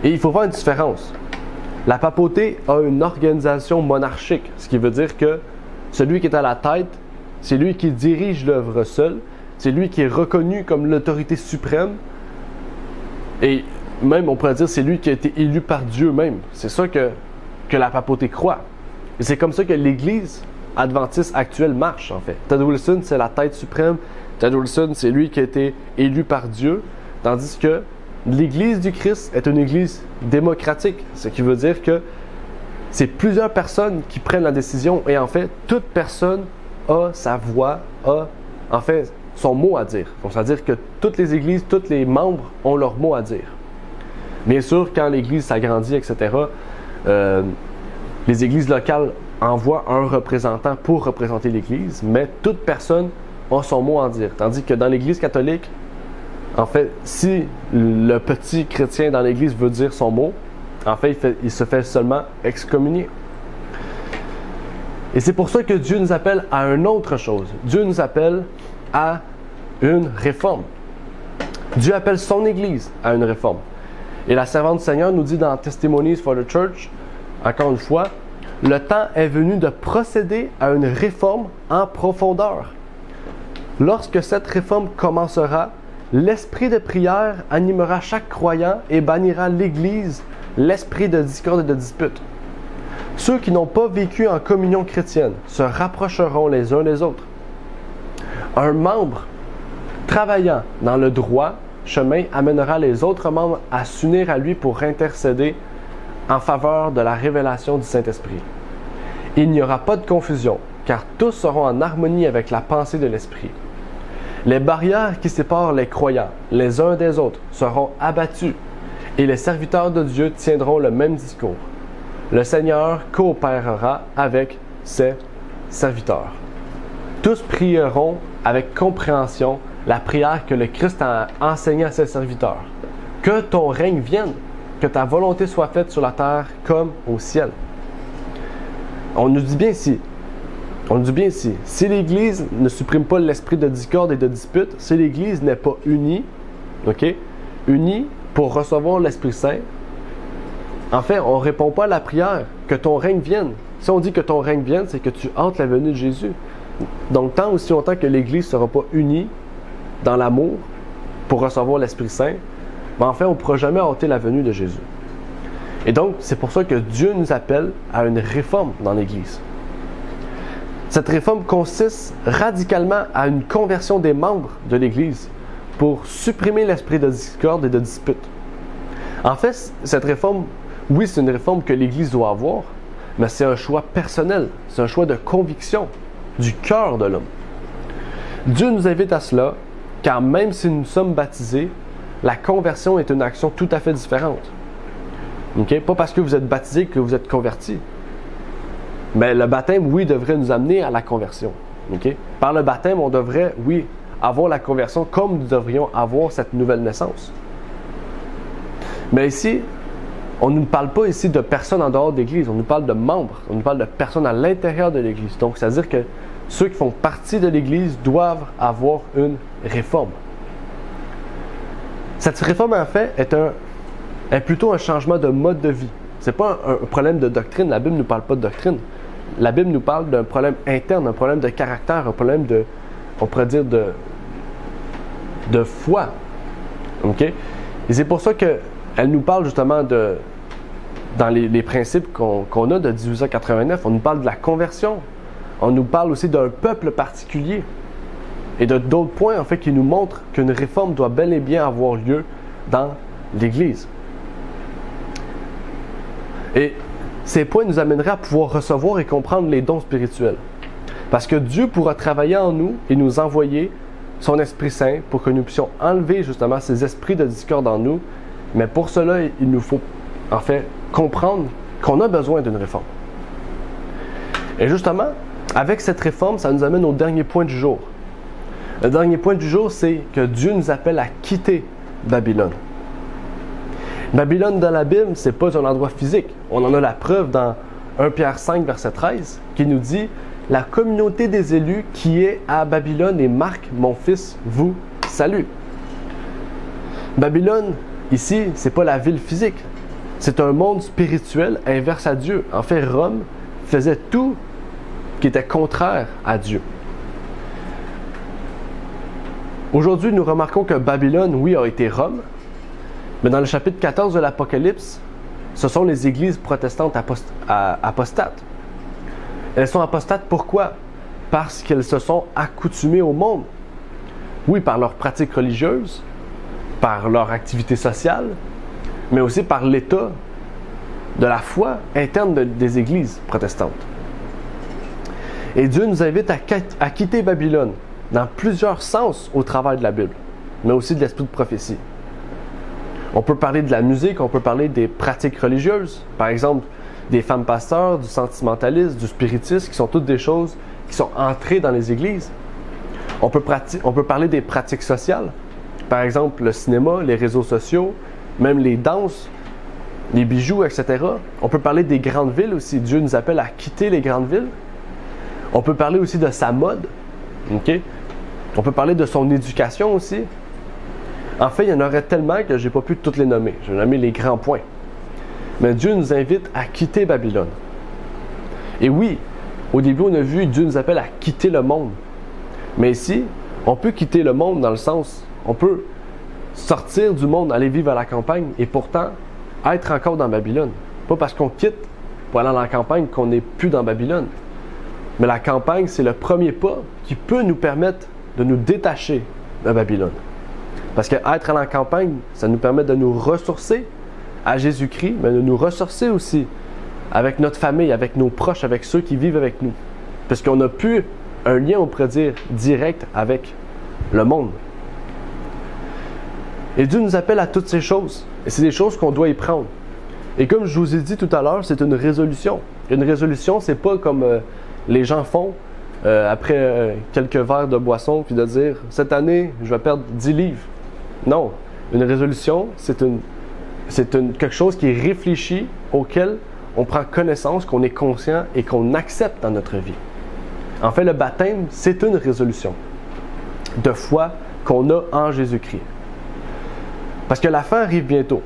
Et il faut faire une différence. La papauté a une organisation monarchique, ce qui veut dire que celui qui est à la tête, c'est lui qui dirige l'œuvre seul, c'est lui qui est reconnu comme l'autorité suprême, et même on pourrait dire c'est lui qui a été élu par Dieu même. C'est ça que la papauté croit. Et c'est comme ça que l'Église adventiste actuelle marche en fait. Ted Wilson, c'est la tête suprême. Ted Wilson, c'est lui qui a été élu par Dieu, tandis que l'Église du Christ est une Église démocratique, ce qui veut dire que c'est plusieurs personnes qui prennent la décision et en fait, toute personne a sa voix, a en fait son mot à dire. Donc, c'est-à-dire que toutes les églises, tous les membres ont leur mot à dire. Bien sûr, quand l'Église s'agrandit, etc., les églises locales envoient un représentant pour représenter l'Église, mais toute personne a son mot à dire. Tandis que dans l'Église catholique, en fait, si le petit chrétien dans l'Église veut dire son mot, en fait, il se fait seulement excommunier. Et c'est pour ça que Dieu nous appelle à une autre chose. Dieu nous appelle à une réforme. Dieu appelle son Église à une réforme. Et la servante du Seigneur nous dit dans Testimonies for the Church, encore une fois, le temps est venu de procéder à une réforme en profondeur. Lorsque cette réforme commencera, l'esprit de prière animera chaque croyant et bannira l'Église, l'esprit de discorde et de dispute. Ceux qui n'ont pas vécu en communion chrétienne se rapprocheront les uns des autres. Un membre travaillant dans le droit chemin amènera les autres membres à s'unir à lui pour intercéder en faveur de la révélation du Saint-Esprit. Il n'y aura pas de confusion, car tous seront en harmonie avec la pensée de l'Esprit. Les barrières qui séparent les croyants les uns des autres seront abattues et les serviteurs de Dieu tiendront le même discours. Le Seigneur coopérera avec ses serviteurs. Tous prieront avec compréhension la prière que le Christ a enseignée à ses serviteurs. Que ton règne vienne, que ta volonté soit faite sur la terre comme au ciel. On nous dit bien ici, si l'Église ne supprime pas l'esprit de discorde et de dispute, si l'Église n'est pas unie, unie pour recevoir l'Esprit Saint, en fait, on ne répond pas à la prière que ton règne vienne. Si on dit que ton règne vienne, c'est que tu hâtes la venue de Jésus. Donc, tant aussi longtemps que l'Église ne sera pas unie dans l'amour pour recevoir l'Esprit Saint, en fait, on ne pourra jamais hâter la venue de Jésus. Et donc, c'est pour ça que Dieu nous appelle à une réforme dans l'Église. Cette réforme consiste radicalement à une conversion des membres de l'Église pour supprimer l'esprit de discorde et de dispute. En fait, cette réforme, oui, c'est une réforme que l'Église doit avoir, mais c'est un choix personnel, c'est un choix de conviction du cœur de l'homme. Dieu nous invite à cela, car même si nous sommes baptisés, la conversion est une action tout à fait différente. Pas parce que vous êtes baptisé que vous êtes converti. Mais le baptême, oui, devrait nous amener à la conversion. Par le baptême, on devrait, oui, avoir la conversion comme nous devrions avoir cette nouvelle naissance. Mais ici, on ne nous parle pas ici de personnes en dehors de l'Église, on nous parle de membres, on nous parle de personnes à l'intérieur de l'Église. Donc, c'est-à-dire que ceux qui font partie de l'Église doivent avoir une réforme. Cette réforme, en fait, est plutôt un changement de mode de vie. Ce n'est pas un problème de doctrine. La Bible ne nous parle pas de doctrine. La Bible nous parle d'un problème interne, un problème de caractère, un problème de, on pourrait dire, de foi. Et c'est pour ça qu'elle nous parle justement dans les principes qu'on a de 1889, on nous parle de la conversion. On nous parle aussi d'un peuple particulier. Et d'autres points, en fait, qui nous montrent qu'une réforme doit bel et bien avoir lieu dans l'Église. Et ces points nous amèneraient à pouvoir recevoir et comprendre les dons spirituels. Parce que Dieu pourra travailler en nous et nous envoyer son Esprit Saint pour que nous puissions enlever justement ces esprits de discorde en nous. Mais pour cela, il nous faut en fait comprendre qu'on a besoin d'une réforme. Et justement, avec cette réforme, ça nous amène au dernier point du jour. Le dernier point du jour, c'est que Dieu nous appelle à quitter Babylone. Babylone dans la Bible, ce n'est pas un endroit physique. On en a la preuve dans 1 Pierre 5, verset 13, qui nous dit « La communauté des élus qui est à Babylone et Marc, mon fils, vous salue. » Babylone, ici, ce n'est pas la ville physique. C'est un monde spirituel inverse à Dieu. En fait, Rome faisait tout qui était contraire à Dieu. Aujourd'hui, nous remarquons que Babylone, oui, a été Rome, mais dans le chapitre 14 de l'Apocalypse, ce sont les églises protestantes apostates. Elles sont apostates pourquoi? Parce qu'elles se sont accoutumées au monde. Oui, par leurs pratiques religieuses, par leur activité sociale, mais aussi par l'état de la foi interne des églises protestantes. Et Dieu nous invite à quitter Babylone dans plusieurs sens au travers de la Bible, mais aussi de l'esprit de prophétie. On peut parler de la musique, on peut parler des pratiques religieuses, par exemple des femmes pasteurs, du sentimentalisme, du spiritisme, qui sont toutes des choses qui sont entrées dans les églises. On peut parler des pratiques sociales, par exemple le cinéma, les réseaux sociaux, même les danses, les bijoux, etc. On peut parler des grandes villes aussi. Dieu nous appelle à quitter les grandes villes. On peut parler aussi de sa mode. On peut parler de son éducation aussi. En fait, il y en aurait tellement que je n'ai pas pu toutes les nommer. Je vais nommer les grands points. Mais Dieu nous invite à quitter Babylone. Et oui, au début, on a vu Dieu nous appelle à quitter le monde. Mais ici, on peut quitter le monde dans le sens, on peut sortir du monde, aller vivre à la campagne et pourtant être encore dans Babylone. Pas parce qu'on quitte pour aller à la campagne qu'on n'est plus dans Babylone. Mais la campagne, c'est le premier pas qui peut nous permettre de nous détacher de Babylone. Parce qu'être à la campagne, ça nous permet de nous ressourcer à Jésus-Christ, mais de nous ressourcer aussi avec notre famille, avec nos proches, avec ceux qui vivent avec nous. Parce qu'on n'a plus un lien, on pourrait dire, direct avec le monde. Et Dieu nous appelle à toutes ces choses. Et c'est des choses qu'on doit y prendre. Et comme je vous ai dit tout à l'heure, c'est une résolution. Une résolution, c'est pas comme les gens font après quelques verres de boisson, puis de dire « Cette année, je vais perdre 10 livres ». Non, une résolution, c'est quelque chose qui est réfléchi, auquel on prend connaissance, qu'on est conscient et qu'on accepte dans notre vie. En fait, le baptême, c'est une résolution de foi qu'on a en Jésus-Christ. Parce que la fin arrive bientôt.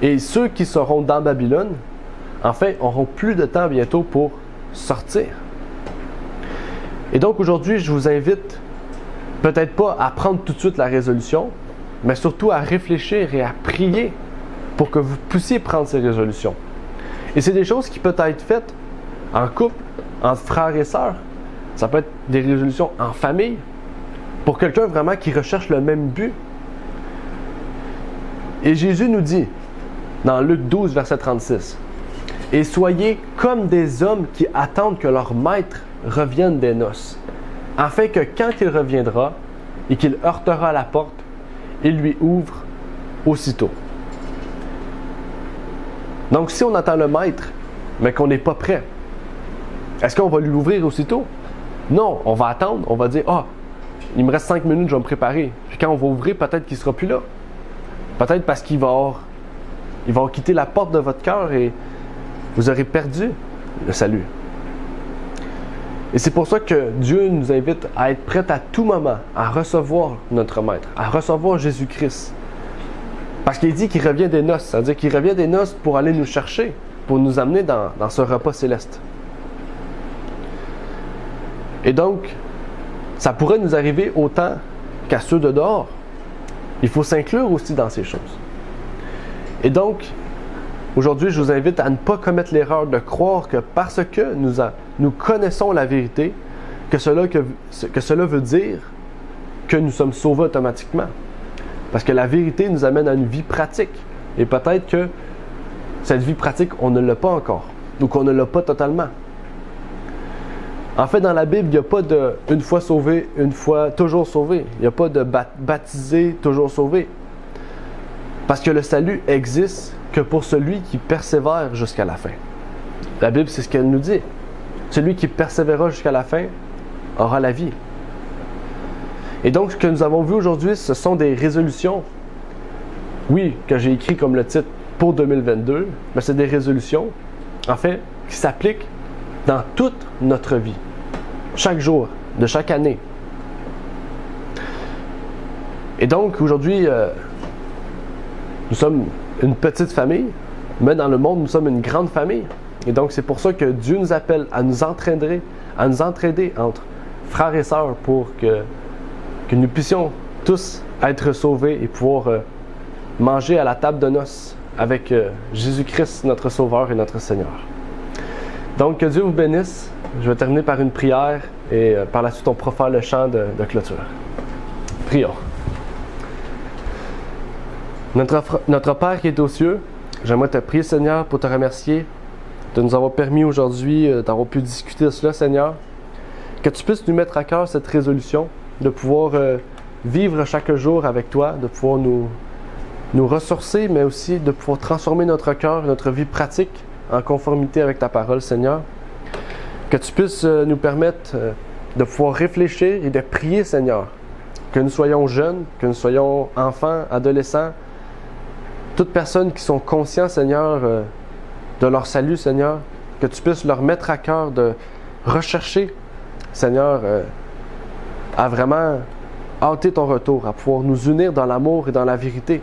Et ceux qui seront dans Babylone, en fait, n'auront plus de temps bientôt pour sortir. Et donc aujourd'hui, je vous invite peut-être pas à prendre tout de suite la résolution, mais surtout à réfléchir et à prier pour que vous puissiez prendre ces résolutions. Et c'est des choses qui peuvent être faites en couple, entre frères et sœurs. Ça peut être des résolutions en famille, pour quelqu'un vraiment qui recherche le même but. Et Jésus nous dit, dans Luc 12, verset 36, « Et soyez comme des hommes qui attendent que leur maître revienne des noces, afin que quand il reviendra et qu'il heurtera la porte, il lui ouvre aussitôt. » Donc, si on attend le maître, mais qu'on n'est pas prêt, est-ce qu'on va lui ouvrir aussitôt? Non, on va attendre, on va dire « Ah, il me reste 5 minutes, je vais me préparer. » Puis quand on va ouvrir, peut-être qu'il ne sera plus là. Peut-être parce qu'il va quitter la porte de votre cœur et vous aurez perdu le salut. Et c'est pour ça que Dieu nous invite à être prêts à tout moment à recevoir notre Maître, à recevoir Jésus-Christ. Parce qu'il dit qu'il revient des noces, c'est-à-dire qu'il revient des noces pour aller nous chercher, pour nous amener dans ce repas céleste. Et donc, ça pourrait nous arriver autant qu'à ceux de dehors. Il faut s'inclure aussi dans ces choses. Et donc, aujourd'hui, je vous invite à ne pas commettre l'erreur de croire que parce que nous connaissons la vérité, que cela veut dire que nous sommes sauvés automatiquement. Parce que la vérité nous amène à une vie pratique. Et peut-être que cette vie pratique, on ne l'a pas encore. Ou qu'on ne l'a pas totalement. En fait, dans la Bible, il n'y a pas de « une fois sauvé, une fois toujours sauvé ». Il n'y a pas de « baptisé, toujours sauvé ». Parce que le salut existe que pour celui qui persévère jusqu'à la fin. La Bible, c'est ce qu'elle nous dit. Celui qui persévérera jusqu'à la fin aura la vie. Et donc, ce que nous avons vu aujourd'hui, ce sont des résolutions. Oui, que j'ai écrit comme le titre pour 2022, mais c'est des résolutions, en fait, qui s'appliquent dans toute notre vie. Chaque jour, de chaque année. Et donc, aujourd'hui, nous sommes une petite famille, mais dans le monde, nous sommes une grande famille. Et donc, c'est pour ça que Dieu nous appelle à nous entraider entre frères et sœurs pour que nous puissions tous être sauvés et pouvoir manger à la table de noces avec Jésus-Christ, notre Sauveur et notre Seigneur. Donc, que Dieu vous bénisse. Je vais terminer par une prière et par la suite, on pourra faire le chant de clôture. Prions. Notre Père qui est aux cieux, j'aimerais te prier, Seigneur, pour te remercier de nous avoir permis aujourd'hui d'avoir pu discuter de cela, Seigneur. Que tu puisses nous mettre à cœur cette résolution, de pouvoir vivre chaque jour avec toi, de pouvoir nous ressourcer, mais aussi de pouvoir transformer notre cœur, notre vie pratique en conformité avec ta parole, Seigneur. Que tu puisses nous permettre de pouvoir réfléchir et de prier, Seigneur. Que nous soyons jeunes, que nous soyons enfants, adolescents, toutes personnes qui sont conscients, Seigneur, de leur salut, Seigneur. Que tu puisses leur mettre à cœur de rechercher, Seigneur, à vraiment hâter ton retour, à pouvoir nous unir dans l'amour et dans la vérité,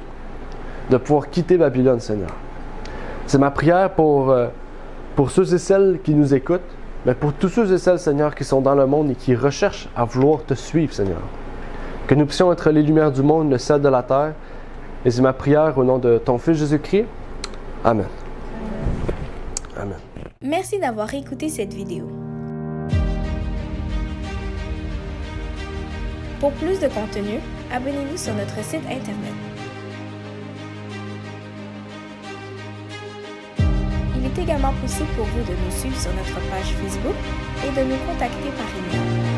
de pouvoir quitter Babylone, Seigneur. C'est ma prière pour ceux et celles qui nous écoutent, mais pour tous ceux et celles, Seigneur, qui sont dans le monde et qui recherchent à vouloir te suivre, Seigneur. Que nous puissions être les lumières du monde, le sel de la terre. Et c'est ma prière au nom de ton Fils Jésus-Christ. Amen. Amen. Merci d'avoir écouté cette vidéo. Pour plus de contenu, abonnez-vous sur notre site Internet. Il est également possible pour vous de nous suivre sur notre page Facebook et de nous contacter par email.